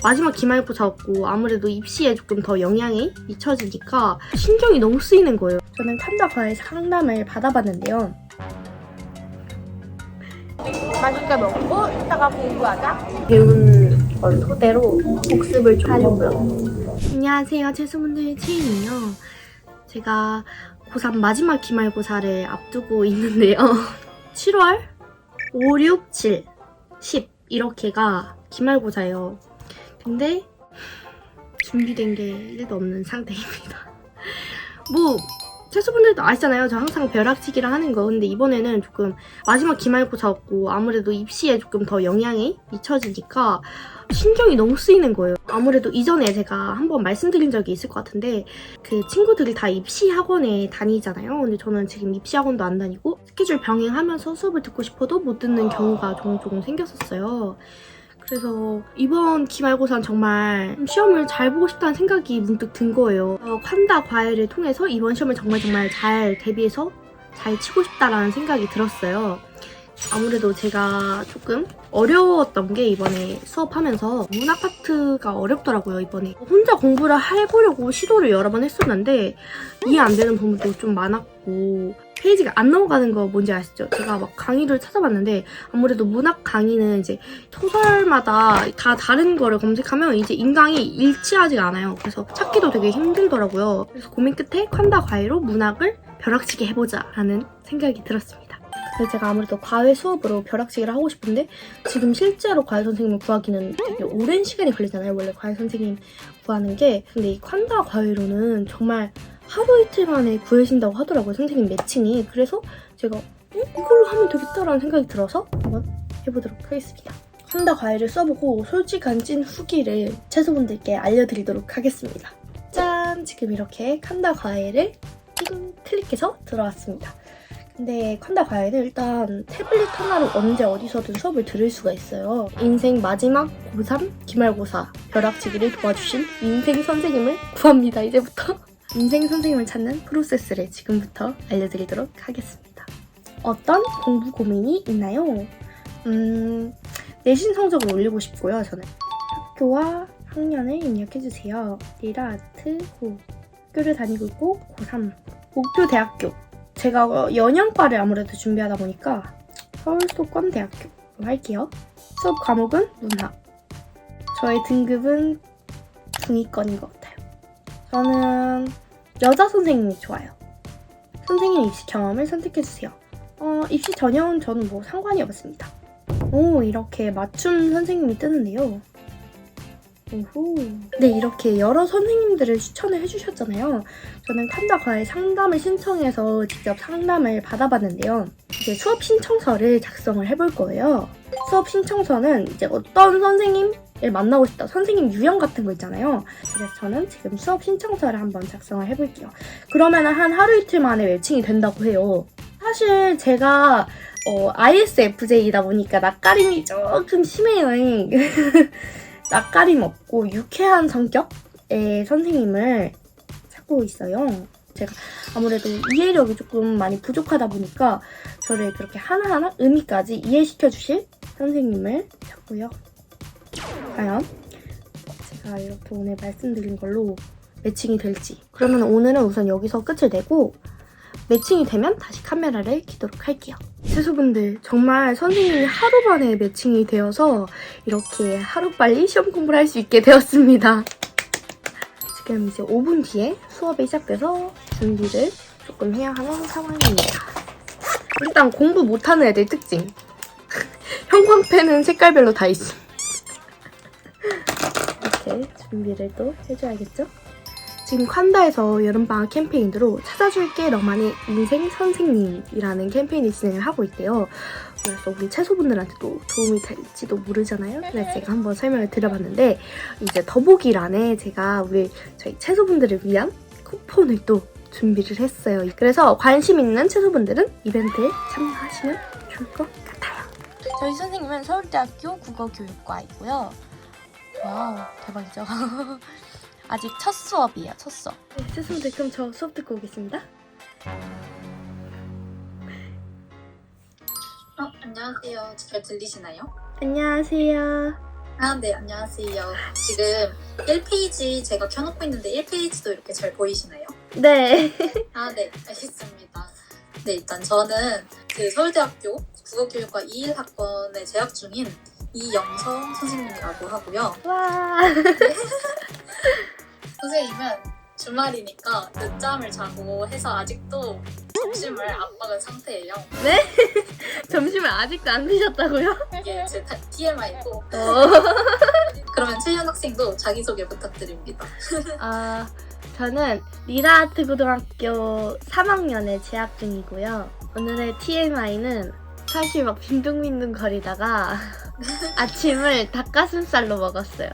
마지막 기말고사였고 아무래도 입시에 조금 더 영향이 미쳐지니까 신경이 너무 쓰이는 거예요. 저는 칸다과의 상담을 받아봤는데요. 맛있게 먹고 이따가 공부하자. 배운 걸 토대로 복습을 좀 하려고요. 안녕하세요, 채수분들 채인이요. 제가 고3 마지막 기말고사를 앞두고 있는데요. 7월 5, 6, 7, 10 이렇게가 기말고사예요. 근데 준비된 게 1도 없는 상태입니다. 뭐 채수분들도 아시잖아요. 저 항상 벼락치기를 하는 거. 근데 이번에는 조금 마지막 기말고사였고 아무래도 입시에 조금 더 영향이 미쳐지니까 신경이 너무 쓰이는 거예요. 아무래도 이전에 제가 한번 말씀드린 적이 있을 것 같은데 그 친구들이 다 입시 학원에 다니잖아요. 근데 저는 지금 입시 학원도 안 다니고 스케줄 병행하면서 수업을 듣고 싶어도 못 듣는 경우가 종종 생겼었어요. 그래서 이번 기말고사는 정말 시험을 잘 보고 싶다는 생각이 문득 든 거예요. 칸다 과외를 통해서 이번 시험을 정말 잘 대비해서 잘 치고 싶다라는 생각이 들었어요. 아무래도 제가 조금 어려웠던 게 이번에 수업하면서 문학 파트가 어렵더라고요. 이번에 혼자 공부를 해보려고 시도를 여러 번 했었는데 이해 안 되는 부분도 좀 많았고 페이지가 안 넘어가는 거 뭔지 아시죠? 제가 막 강의를 찾아봤는데 아무래도 문학 강의는 이제 소설마다 다 다른 거를 검색하면 이제 인강이 일치하지가 않아요. 그래서 찾기도 되게 힘들더라고요. 그래서 고민 끝에 칸다 과외로 문학을 벼락치기 해보자 라는 생각이 들었습니다. 그래서 제가 아무래도 과외 수업으로 벼락치기를 하고 싶은데 지금 실제로 과외 선생님을 구하기는 되게 오랜 시간이 걸리잖아요. 원래 과외 선생님 구하는 게. 근데 이 칸다 과외로는 정말 하루 이틀 만에 구해진다고 하더라고요. 선생님 매칭이. 그래서 제가 이걸로 하면 되겠다라는 생각이 들어서 한번 해보도록 하겠습니다. 칸다 과외를 써보고 솔직한 찐 후기를 채소분들께 알려드리도록 하겠습니다. 짠! 지금 이렇게 칸다 과외를 띵 클릭해서 들어왔습니다. 근데 칸다 과외는 일단 태블릿 하나로 언제 어디서든 수업을 들을 수가 있어요. 인생 마지막 고3 기말고사 벼락치기를 도와주신 인생 선생님을 구합니다. 이제부터. 인생 선생님을 찾는 프로세스를 지금부터 알려드리도록 하겠습니다. 어떤 공부 고민이 있나요? 내신 성적을 올리고 싶고요. 저는 학교와 학년을 입력해주세요. 리라 아트 호 학교를 다니고 있고 고3 목표 대학교 제가 연영과를 아무래도 준비하다 보니까 서울수도권대학교로 할게요. 수업 과목은 문학. 저의 등급은 중위권인 것 같아요. 저는 여자 선생님이 좋아요. 선생님 입시 경험을 선택해주세요. 입시 전형은 저는 뭐 상관이 없습니다. 오, 이렇게 맞춤 선생님이 뜨는데요. 오호. 네, 이렇게 여러 선생님들을 추천을 해주셨잖아요. 저는 칸다 과외 상담을 신청해서 직접 상담을 받아봤는데요. 이제 수업 신청서를 작성을 해볼 거예요. 수업 신청서는 이제 어떤 선생님을 만나고 싶다, 선생님 유형 같은 거 있잖아요. 그래서 저는 지금 수업 신청서를 한번 작성을 해볼게요. 그러면 한 하루 이틀 만에 매칭이 된다고 해요. 사실 제가 ISFJ이다 보니까 낯가림이 조금 심해요. 낯가림 없고 유쾌한 성격의 선생님을 찾고 있어요. 제가 아무래도 이해력이 조금 많이 부족하다 보니까 저를 그렇게 하나하나 의미까지 이해시켜 주실 선생님을 찾고요. 과연 제가 이렇게 오늘 말씀드린 걸로 매칭이 될지. 그러면 오늘은 우선 여기서 끝을 내고 매칭이 되면 다시 카메라를 켜도록 할게요. 채소분들 정말 선생님이 하루 만에 매칭이 되어서 이렇게 하루빨리 시험 공부를 할 수 있게 되었습니다. 지금 이제 5분 뒤에 수업이 시작돼서 준비를 조금 해야 하는 상황입니다. 일단 공부 못하는 애들 특징. 형광펜은 색깔별로 다 있음. 이렇게 준비를 또 해줘야겠죠? 지금 칸다에서 여름방학 캠페인으로 찾아줄게 너만의 인생 선생님이라는 캠페인을 진행을 하고 있대요. 그래서 우리 채소분들한테도 도움이 될지도 모르잖아요. 그래서 제가 한번 설명을 드려봤는데 이제 더보기란에 제가 저희 채소분들을 위한 쿠폰을 또 준비를 했어요. 그래서 관심 있는 채소분들은 이벤트에 참여하시면 좋을 것 같아요. 저희 선생님은 서울대학교 국어교육과이고요. 와우, 대박이죠? 아직 첫 수업이에요, 첫 수업. 네, 죄송한데 그럼 저 수업 듣고 오겠습니다. 안녕하세요. 잘 들리시나요? 안녕하세요. 네, 안녕하세요. 지금 1페이지 제가 켜놓고 있는데 1페이지도 이렇게 잘 보이시나요? 네. 네, 알겠습니다. 네, 일단 저는 그 서울대학교 국어교육과 2일 학번에 재학 중인 이영성 선생님이라고 하고요. 와. 선생님은 주말이니까 늦잠을 자고 해서 아직도 점심을 안 먹은 상태예요. 네? 점심을 아직도 안 드셨다고요? 이게 제 TMI고. 그러면 채연 학생도 자기소개 부탁드립니다. 저는 리라아트 고등학교 3학년에 재학 중이고요. 오늘의 TMI는 사실 막 빈둥빈둥 거리다가 아침을 닭가슴살로 먹었어요.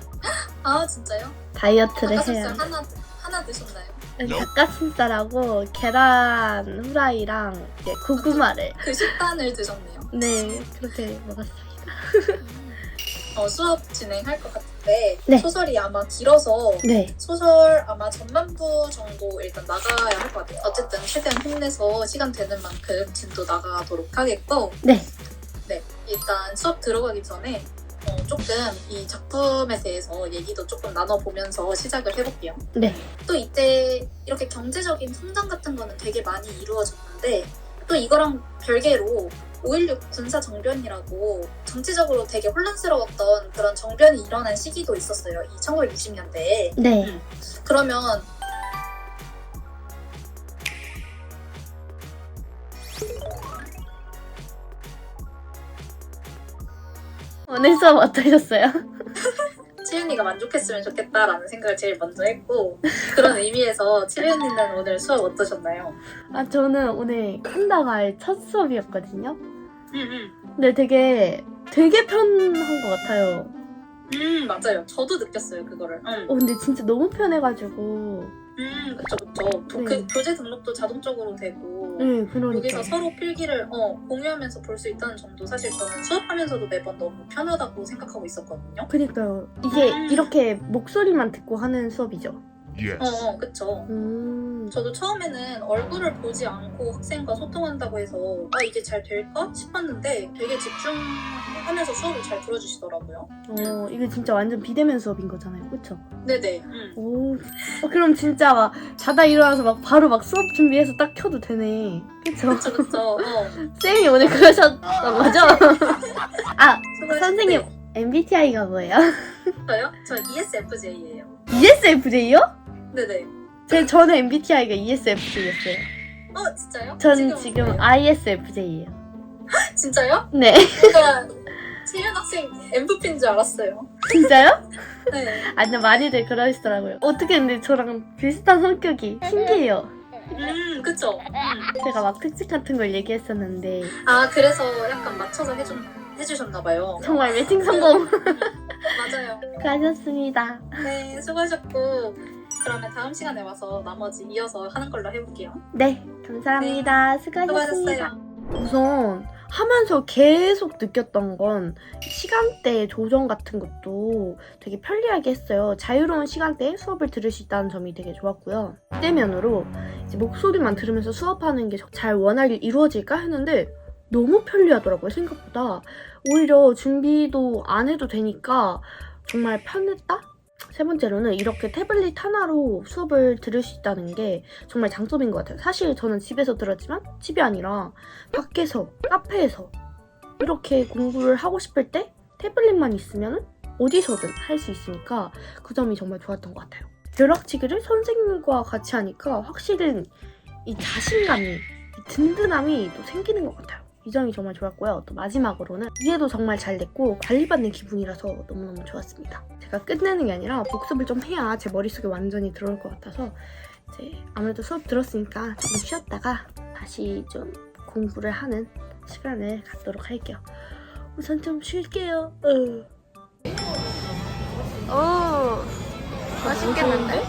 아, 진짜요? 다이어트를 해야 닭가슴살 하나 드셨나요? 닭가슴살하고 계란 후라이랑 이제 고구마를 그 식단을 드셨네요. 네 그렇게 먹었습니다. 수업 진행할 것 같은데 네. 소설이 아마 길어서 네. 소설 아마 전반부 정도 일단 나가야 할 것 같아요. 어쨌든 최대한 힘내서 시간 되는 만큼 진도 나가도록 하겠고 네. 네, 일단 수업 들어가기 전에 조금 이 작품에 대해서 얘기도 조금 나눠보면서 시작을 해볼게요. 네. 또 이때 이렇게 경제적인 성장 같은 거는 되게 많이 이루어졌는데 또 이거랑 별개로 5.16 군사정변이라고 정치적으로 되게 혼란스러웠던 그런 정변이 일어난 시기도 있었어요. 이 1960년대에. 네. 그러면 오늘 수업 어떠셨어요? 치윤이가 만족했으면 좋겠다라는 생각을 제일 먼저 했고 그런 의미에서 치윤이는 오늘 수업 어떠셨나요? 저는 오늘 칸다갈 첫 수업이었거든요. 근데 되게 편한 것 같아요. 맞아요. 저도 느꼈어요, 그거를. 근데 진짜 너무 편해가지고. 그쵸. 네. 그 교재 등록도 자동적으로 되고. 네, 그러니까. 여기서 서로 필기를 공유하면서 볼 수 있다는 점도 사실 저는 수업하면서도 매번 너무 편하다고 생각하고 있었거든요. 그니까요. 이게 이렇게 목소리만 듣고 하는 수업이죠. 그쵸. 음. 저도 처음에는 얼굴을 보지 않고 학생과 소통한다고 해서 이게 잘 될까 싶었는데 되게 집중하면서 수업을 잘 들어주시더라고요. 이게 진짜 완전 비대면 수업인 거잖아요. 그쵸? 네네. 오. 그럼 진짜 막 자다 일어나서 막 바로 막 수업 준비해서 딱 켜도 되네. 그쵸? 그쵸. 쌤이 오늘 그러셨던 거죠? 선생님, 네. MBTI가 뭐예요? 저요? 저 ESFJ예요. ESFJ요? 네네. 저는 MBTI가 ESFJ였어요. 진짜요? 전 지금 네. ISFJ예요. 진짜요? 네. 제가 채연 학생 MVP인 줄 알았어요. 진짜요? 네. 근데 많이들 그러시더라고요. 어떻게 근데 저랑 비슷한 성격이 신기해요. 그쵸. 제가 막 특징 같은 걸 얘기했었는데 그래서 약간 맞춰서 해주셨나봐요. 정말 매칭 성공. 맞아요. 수고하셨습니다. 네, 수고하셨고 그러면 다음 시간에 와서 나머지 이어서 하는 걸로 해볼게요. 네, 감사합니다. 수고하셨습니다. 수고하셨어요. 우선 하면서 계속 느꼈던 건 시간대 조정 같은 것도 되게 편리하게 했어요. 자유로운 시간대에 수업을 들을 수 있다는 점이 되게 좋았고요. 비대면으로 이제 목소리만 들으면서 수업하는 게 잘 원활히 이루어질까 했는데 너무 편리하더라고요, 생각보다. 오히려 준비도 안 해도 되니까 정말 편했다? 세 번째로는 이렇게 태블릿 하나로 수업을 들을 수 있다는 게 정말 장점인 것 같아요. 사실 저는 집에서 들었지만 집이 아니라 밖에서, 카페에서 이렇게 공부를 하고 싶을 때 태블릿만 있으면 어디서든 할 수 있으니까 그 점이 정말 좋았던 것 같아요. 벼락치기를 선생님과 같이 하니까 확실히 이 자신감이, 이 든든함이 또 생기는 것 같아요. 이 점이 정말 좋았고요. 또 마지막으로는 이해도 정말 잘 됐고 관리받는 기분이라서 너무너무 좋았습니다. 제가 끝내는 게 아니라 복습을 좀 해야 제 머릿속에 완전히 들어올 것 같아서 이제 아무래도 수업 들었으니까 좀 쉬었다가 다시 좀 공부를 하는 시간을 갖도록 할게요. 우선 좀 쉴게요. 오, 맛있겠는데?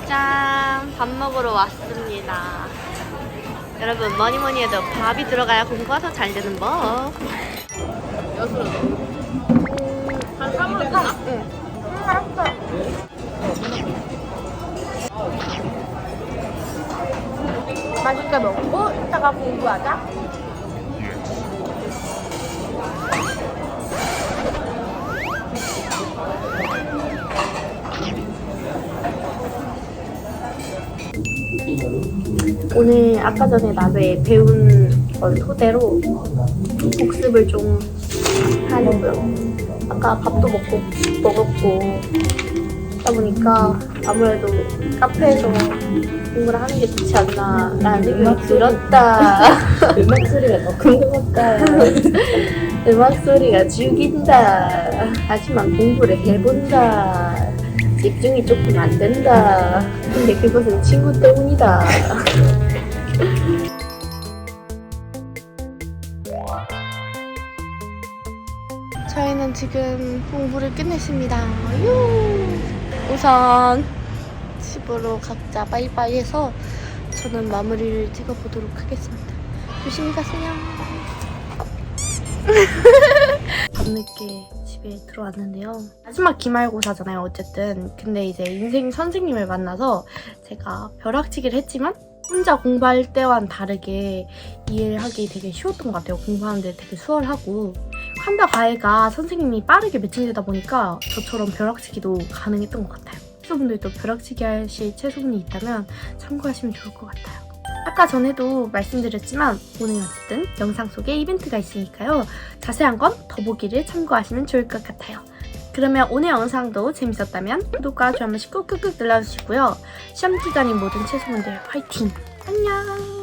짠! 밥 먹으러 왔습니다. 여러분 뭐니 해도 밥이 들어가야 공부가 더 잘 되는 법. 한 3월 되나? 응. 맛있게 먹고 이따가 공부하자. 오늘 아까 전에 나도 배운 걸 토대로 복습을 좀 하려고요. 아까 밥도 먹었고 하다 보니까 아무래도 카페에서 공부를 하는 게 좋지 않나라는 생각이 들었다. 음악 소리가 더 큰 것 같다. 음악 소리가 죽인다. 하지만 공부를 해본다. 집중이 조금 안 된다. 근데 그것은 친구 때문이다. 저희는 지금 공부를 끝냈습니다. 우선 집으로 각자 빠이빠이 해서 저는 마무리를 찍어보도록 하겠습니다. 조심히 가세요. 밤늦게 집에 들어왔는데요. 마지막 기말고사잖아요, 어쨌든. 근데 이제 인생 선생님을 만나서 제가 벼락치기를 했지만 혼자 공부할 때와는 다르게 이해를 하기 되게 쉬웠던 것 같아요. 공부하는데 되게 수월하고. 칸다 과외가 선생님이 빠르게 매칭되다 보니까 저처럼 벼락치기도 가능했던 것 같아요. 학생분들도 벼락치기 하실 채소분이 있다면 참고하시면 좋을 것 같아요. 아까 전에도 말씀드렸지만 오늘 어쨌든 영상 속에 이벤트가 있으니까요. 자세한 건 더보기를 참고하시면 좋을 것 같아요. 그러면 오늘 영상도 재밌었다면 구독과 좋아요 꾹꾹꾹 눌러주시고요. 시험 기간인 모든 채소분들 화이팅! 안녕!